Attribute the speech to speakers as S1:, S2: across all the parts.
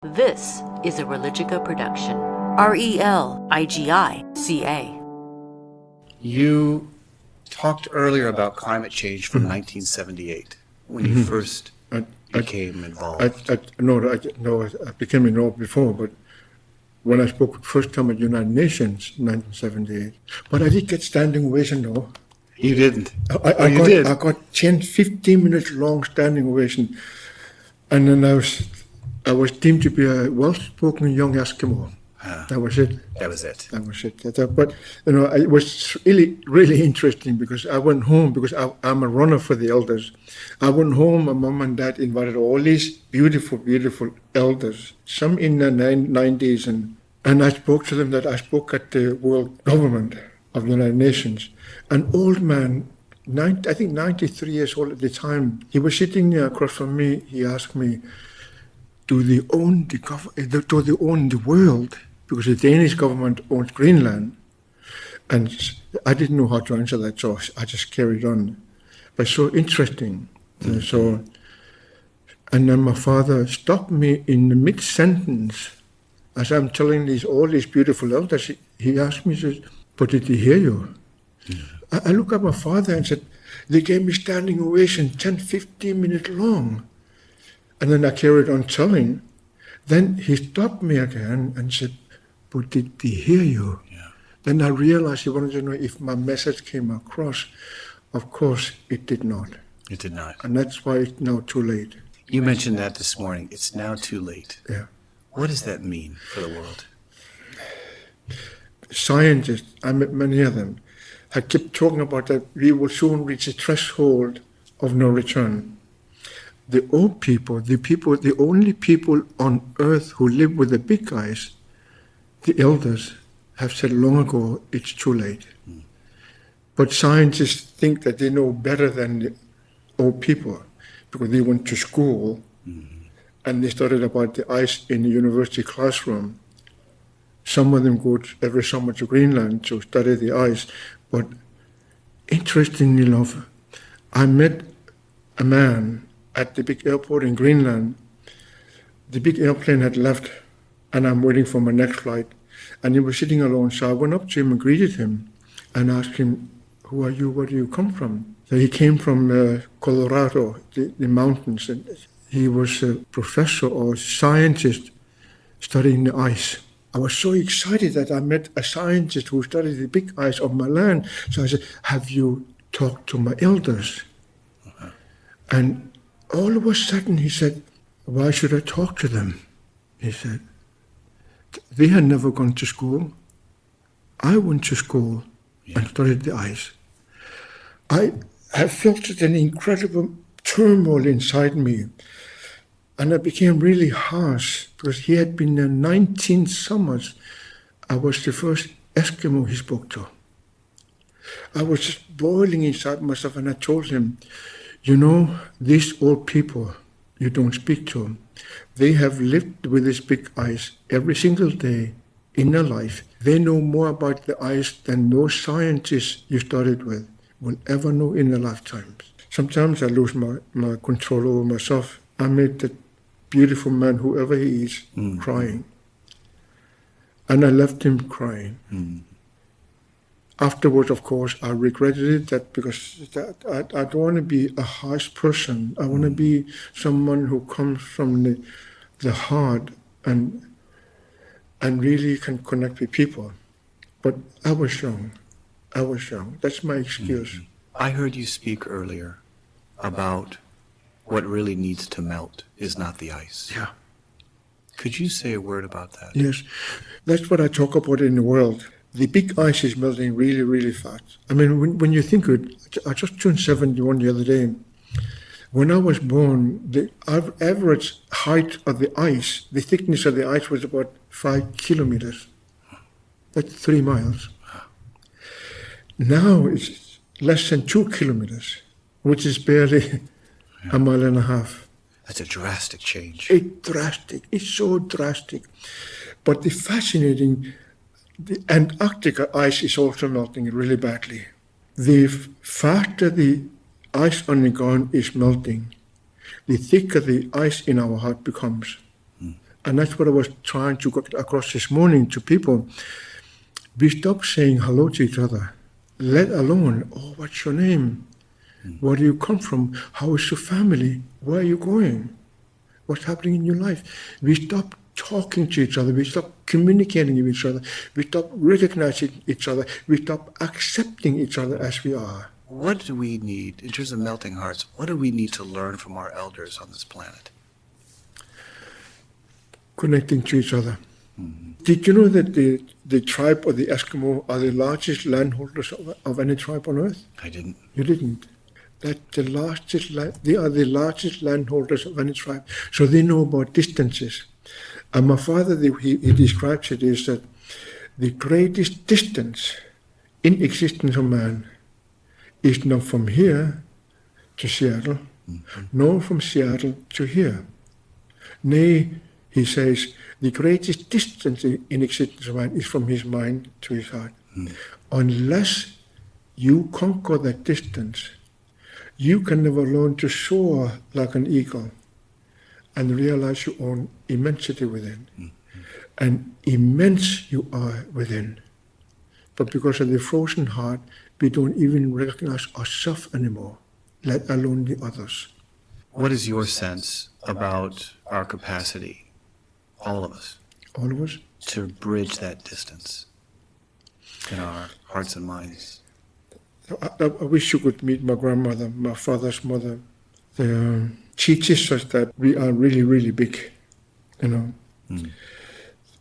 S1: This is a Religica production. Religica.
S2: You talked earlier about climate change from 1978, when you first became involved.
S3: I became involved before, but when I spoke first time at United Nations, 1978. But I did get standing ovation, though.
S2: You didn't.
S3: I got 10, 15 minutes long standing ovation, and then I was deemed to be a well-spoken young Eskimo. That was it. But it was really, really interesting because I went home because I'm a runner for the elders. I went home. My mom and dad invited all these beautiful, beautiful elders. Some in the 90s, and I spoke to them. That I spoke at the World Government of the United Nations. An old man, I think 93 years old at the time. He was sitting across from me. He asked me, "Do they own the world?" Because the Danish government owns Greenland. And I didn't know how to answer that, so I just carried on. But so interesting. And then my father stopped me in the mid-sentence. As I'm telling all these beautiful elders, he asked me, he says, "But did they hear you?" I look at my father and said, "They gave me standing ovation 10, 15 minutes long." And then I carried on telling. Then he stopped me again and said, "But did they hear you?"
S2: Yeah.
S3: Then I realized he wanted to know if my message came across. Of course, it did not.
S2: It did not.
S3: And that's why it's now too late.
S2: You mentioned that this morning. It's now too late.
S3: Yeah.
S2: What does that mean for the world?
S3: Scientists, I met many of them, had kept talking about that we will soon reach a threshold of no return. The old people, the only people on earth who live with the big guys, the elders, have said long ago, it's too late. But scientists think that they know better than the old people because they went to school and they studied about the ice in the university classroom. Some of them go every summer to Greenland to study the ice. But interestingly enough, I met a man at the big airport in Greenland. The big airplane had left and I'm waiting for my next flight. And he was sitting alone, so I went up to him and greeted him and asked him, "Who are you? Where do you come from?" So he came from Colorado, the mountains. And he was a professor or scientist studying the ice. I was so excited that I met a scientist who studied the big ice of my land. So I said, "Have you talked to my elders?" And all of a sudden he said, "Why should I talk to them?" He said, "They had never gone to school. I went to school and studied the ice." I have felt an incredible turmoil inside me. And I became really harsh because he had been there 19 summers. I was the first Eskimo he spoke to. I was just boiling inside myself and I told him, "These old people you don't speak to, they have lived with this big ice every single day in their life. They know more about the ice than those scientists you studied with will ever know in their lifetimes." Sometimes I lose my control over myself. I made that beautiful man, whoever he is, crying. And I left him crying. Afterwards, of course, I regretted it because I don't want to be a harsh person. I want to be someone who comes from the heart and really can connect with people. But I was young. That's my excuse.
S2: I heard you speak earlier about what really needs to melt is not the ice.
S3: Yeah.
S2: Could you say a word about that?
S3: Yes. That's what I talk about in the world. The big ice is melting really, really fast. I mean, when you think of it, I just turned 71 the other day. When I was born, the average height of the ice, the thickness of the ice was about 5 kilometers. That's 3 miles. Now it's less than 2 kilometers, which is barely a mile and a half.
S2: That's a drastic change.
S3: It's so drastic. But the Antarctica ice is also melting really badly. The faster the ice on the ground is melting, the thicker the ice in our heart becomes. And that's what I was trying to get across this morning to people. We stop saying hello to each other, let alone, oh, what's your name? Where do you come from? How is your family? Where are you going? What's happening in your life? We stop talking to each other. We stop communicating with each other. We stop recognizing each other. We stop accepting each other as we are.
S2: What do we need, in terms of melting hearts, what do we need to learn from our elders on this planet?
S3: Connecting to each other. Did you know that the tribe of the Eskimo are the largest landholders of any tribe on Earth?
S2: I didn't.
S3: You didn't. That they are the largest landholders of any tribe. So they know about distances. And my father, he describes it is that the greatest distance in existence of man is not from here to Seattle, nor from Seattle to here. Nay, he says, the greatest distance in existence of man is from his mind to his heart. Unless you conquer that distance, you can never learn to soar like an eagle and realize your own immensity within. And immense you are within. But because of the frozen heart, we don't even recognize ourselves anymore, let alone the others.
S2: What is your sense about our capacity, all of us,
S3: All of us?
S2: to bridge that distance in our hearts and minds?
S3: I wish you could meet my grandmother, my father's mother. She teaches us that we are really, really big, you know.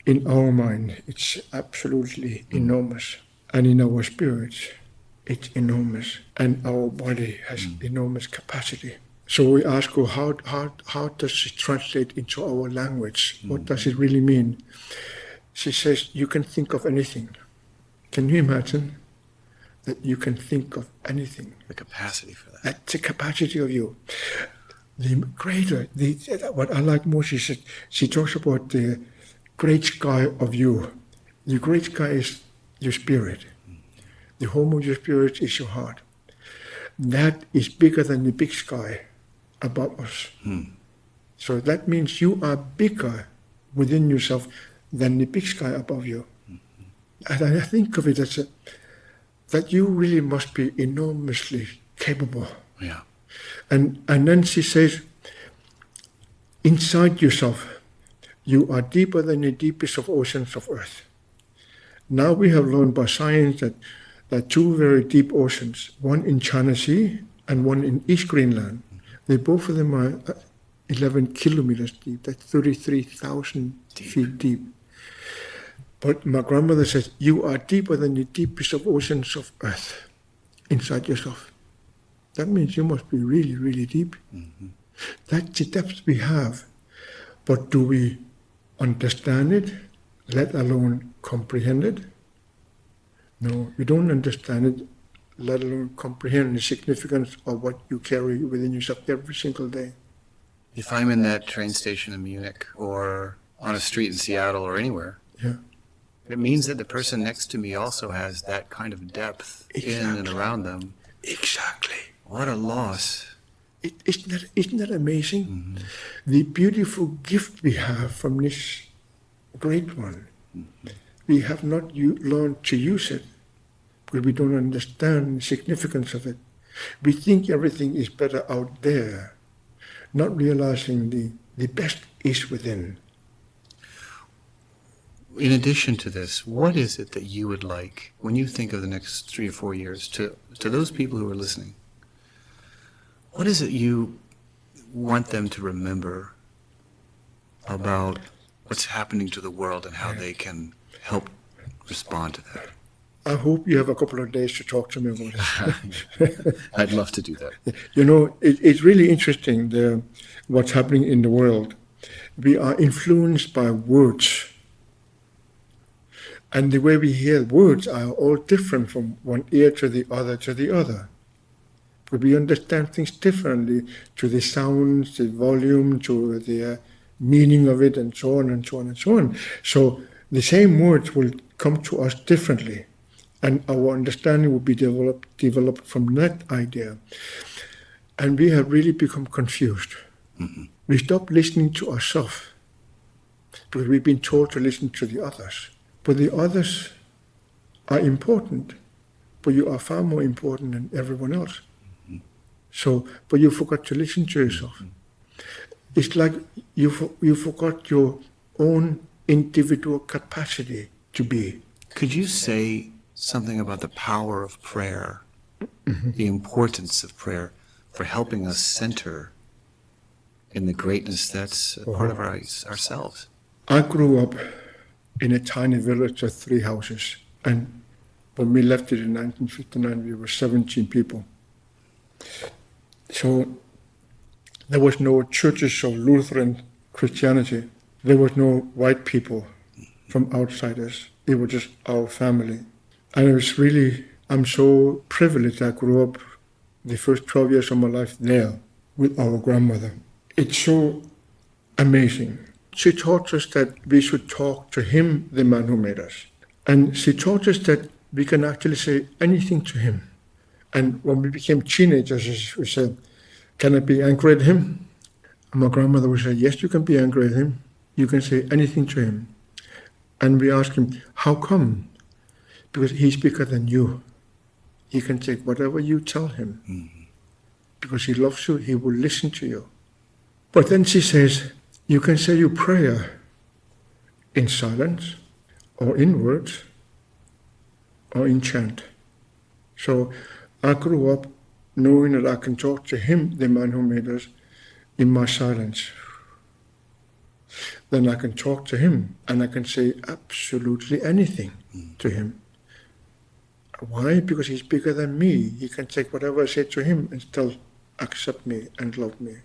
S3: In our mind, it's absolutely enormous. And in our spirits, it's enormous. And our body has enormous capacity. So we ask her, how does it translate into our language? What does it really mean? She says, you can think of anything. Can you imagine that you can think of anything?
S2: The capacity for that.
S3: That's the capacity of you. The greater, what I like most is that she talks about the great sky of you. The great sky is your spirit. The home of your spirit is your heart. That is bigger than the big sky above us. So that means you are bigger within yourself than the big sky above you. And I think of it as that you really must be enormously capable.
S2: Yeah.
S3: And then she says, inside yourself, you are deeper than the deepest of oceans of earth. Now we have learned by science that there are two very deep oceans, one in China Sea and one in East Greenland. Both of them are 11 kilometers deep. That's 33,000 feet deep. But my grandmother says, you are deeper than the deepest of oceans of earth inside yourself. That means you must be really, really deep. That's the depth we have. But do we understand it, let alone comprehend it? No, we don't understand it, let alone comprehend the significance of what you carry within yourself every single day.
S2: If I'm in that train station in Munich or on a street in Seattle or anywhere,
S3: Yeah.
S2: it means that the person next to me also has that kind of depth in and around them.
S3: Exactly.
S2: What a loss.
S3: Isn't that amazing? The beautiful gift we have from this great one. We have not learned to use it because we don't understand the significance of it. We think everything is better out there, not realizing the best is within.
S2: In addition to this, what is it that you would like, when you think of the next 3 or 4 years, to those people who are listening, what is it you want them to remember about what's happening to the world and how they can help respond to that?
S3: I hope you have a couple of days to talk to me about it.
S2: I'd love to do that.
S3: You know, it's really interesting what's happening in the world. We are influenced by words. And the way we hear words are all different from one ear to the other. But we understand things differently to the sounds, the volume, to the meaning of it, and so on and so on and so on. So the same words will come to us differently. And our understanding will be developed from that idea. And we have really become confused. We stop listening to ourselves. because we've been told to listen to the others. But the others are important, but you are far more important than everyone else. So, but you forgot to listen to yourself. It's like you forgot your own individual capacity to be.
S2: Could you say something about the power of prayer, the importance of prayer for helping us center in the greatness that's a part of ourselves?
S3: I grew up in a tiny village of 3 houses, and when we left it in 1959, we were 17 people. So there was no churches of Lutheran Christianity. There was no white people from outsiders. It was just our family. And it was really, I'm so privileged I grew up the first 12 years of my life there with our grandmother. It's so amazing. She taught us that we should talk to him, the man who made us. And she taught us that we can actually say anything to him. And when we became teenagers, we said, can I be angry at him? And my grandmother would say, yes, you can be angry at him. You can say anything to him. And we asked him, how come? Because he's bigger than you. He can take whatever you tell him. Because he loves you, he will listen to you. But then she says, you can say your prayer in silence, or in words, or in chant. So I grew up knowing that I can talk to him, the man who made us, in my silence. Then I can talk to him, and I can say absolutely anything to him. Why? Because he's bigger than me. He can take whatever I say to him and still accept me and love me.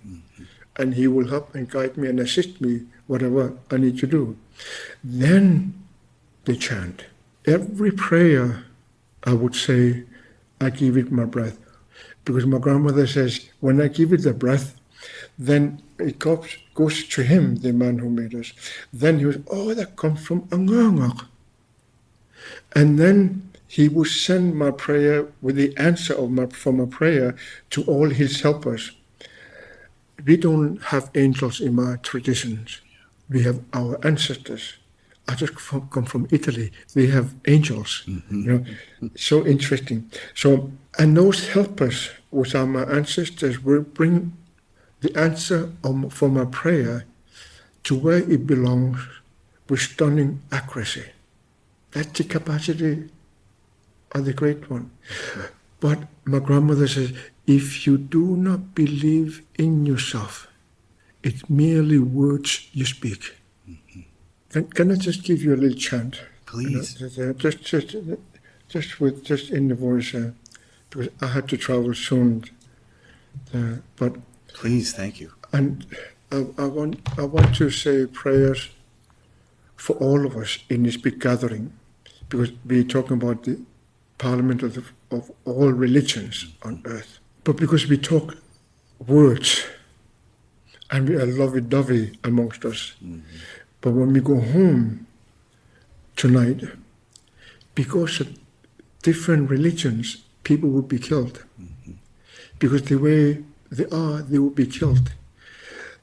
S3: And he will help and guide me and assist me, whatever I need to do. Then they chant. Every prayer, I would say, I give it my breath. Because my grandmother says, when I give it the breath, then it goes to him, the man who made us. Then he was, oh, that comes from Angaangaq. And then he will send my prayer with the answer for my prayer to all his helpers. We don't have angels in my traditions. We have our ancestors. I just come from Italy. They have angels. You know, so interesting. So, and those helpers, which are my ancestors, will bring the answer for my prayer to where it belongs with stunning accuracy. That's the capacity of the great one. But my grandmother says, if you do not believe in yourself, it's merely words you speak. Can I just give you a little chant?
S2: Please.
S3: You know, just in the voice, because I had to travel soon. But
S2: Please, thank you.
S3: and I want to say prayers for all of us in this big gathering, because we're talking about the parliament of all religions on earth. But because we talk words, and we are lovey-dovey amongst us. But when we go home tonight, because of different religions, people will be killed. Because the way they are, they will be killed.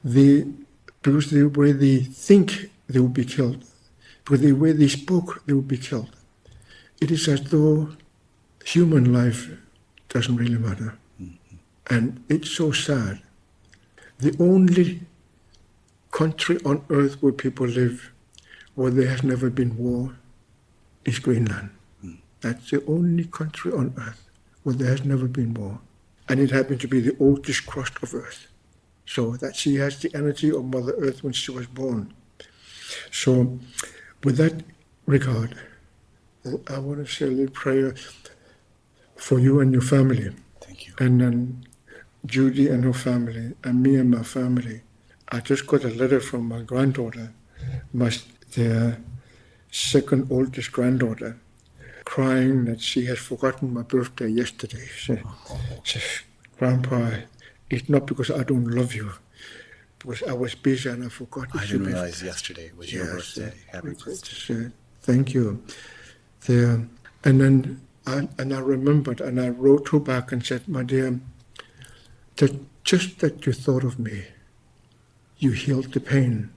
S3: Because the way they think, they will be killed. Because the way they spoke, they will be killed. It is as though human life doesn't really matter. And it's so sad. The only country on earth where people live where there has never been war is Greenland. That's the only country on earth where there has never been war. And it happened to be the oldest crust of earth. So that she has the energy of Mother Earth when she was born. So with that regard, I want to say a little prayer for you and your family.
S2: Thank you.
S3: And then Judy and her family, and me and my family. I just got a letter from my granddaughter, their second oldest granddaughter, crying that she has forgotten my birthday yesterday. She says, Grandpa, it's not because I don't love you, because I was busy and I forgot.
S2: I didn't realize yesterday was your birthday. Happy birthday.
S3: Thank you. And then I remembered, and I wrote her back and said, my dear, just that you thought of me, you healed the pain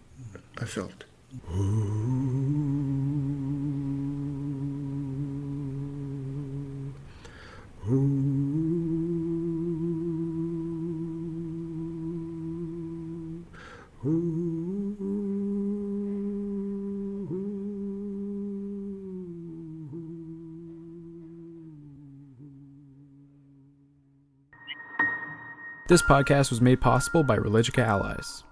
S3: I felt.
S4: This podcast was made possible by Religica allies.